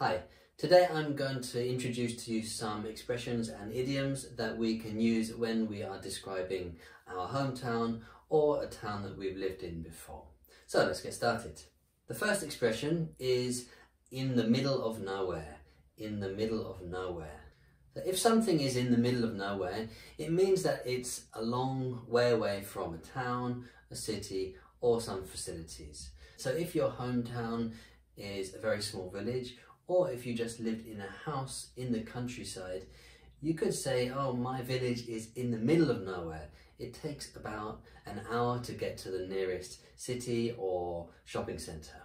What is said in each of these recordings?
Hi, today I'm going to introduce to you some expressions and idioms that we can use when we are describing our hometown or a town that we've lived in before. So let's get started. The first expression is in the middle of nowhere. In the middle of nowhere. So if something is in the middle of nowhere, it means that it's a long way away from a town, a city, or some facilities. So if your hometown is a very small village, or if you just lived in a house in the countryside, you could say, oh, my village is in the middle of nowhere. It takes about an hour to get to the nearest city or shopping centre.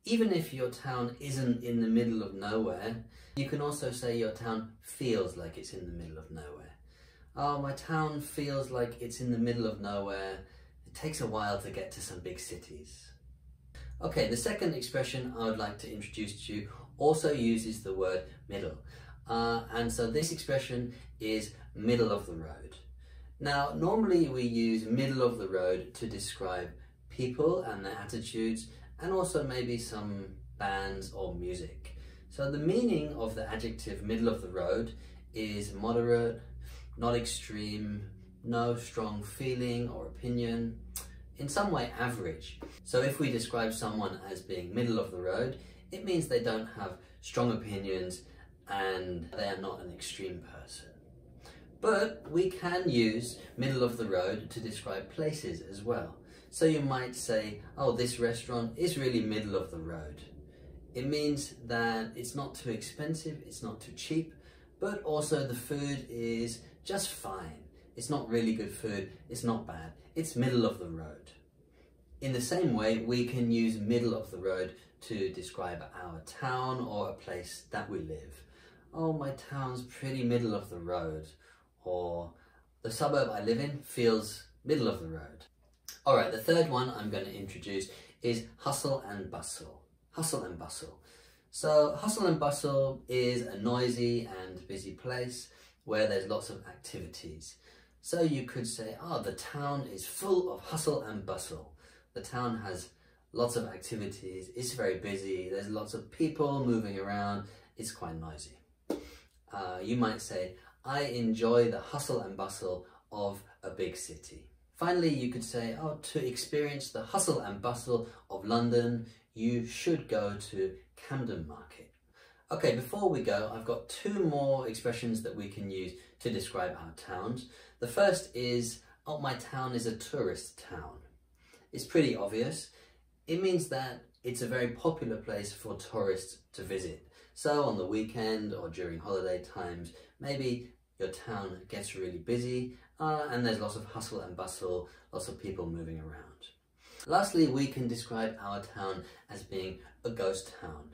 Even if your town isn't in the middle of nowhere, you can also say your town feels like it's in the middle of nowhere. Oh, my town feels like it's in the middle of nowhere. It takes a while to get to some big cities. Okay, the second expression I would like to introduce to you also uses the word middle. And so this expression is middle of the road. Now, normally we use middle of the road to describe people and their attitudes, and also maybe some bands or music. So the meaning of the adjective middle of the road is moderate, not extreme, no strong feeling or opinion, in some way average. So if we describe someone as being middle of the road, it means they don't have strong opinions and they are not an extreme person. But we can use middle of the road to describe places as well. So you might say, oh, this restaurant is really middle of the road. It means that it's not too expensive, it's not too cheap, but also the food is just fine. It's not really good food, it's not bad, it's middle of the road. In the same way, we can use middle of the road to describe our town or a place that we live. Oh, my town's pretty middle of the road, or the suburb I live in feels middle of the road. Alright, the third one I'm going to introduce is hustle and bustle. Hustle and bustle. So hustle and bustle is a noisy and busy place where there's lots of activities. So you could say, oh, the town is full of hustle and bustle. The town has lots of activities, it's very busy, there's lots of people moving around, it's quite noisy. You might say, I enjoy the hustle and bustle of a big city. Finally, you could say, oh, to experience the hustle and bustle of London, you should go to Camden Market. Okay, before we go, I've got two more expressions that we can use to describe our towns. The first is, oh, my town is a tourist town. It's pretty obvious. It means that it's a very popular place for tourists to visit. So on the weekend or during holiday times, maybe your town gets really busy and there's lots of hustle and bustle, lots of people moving around. Lastly, we can describe our town as being a ghost town.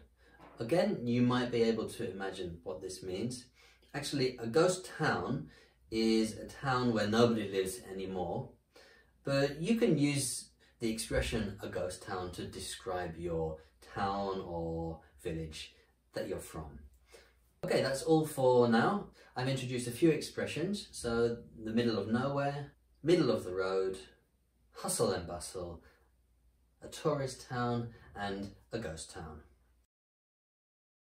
Again, you might be able to imagine what this means. Actually, a ghost town is a town where nobody lives anymore, but you can use the expression a ghost town to describe your town or village that you're from. Okay, that's all for now. I've introduced a few expressions, so the middle of nowhere, middle of the road, hustle and bustle, a tourist town, and a ghost town.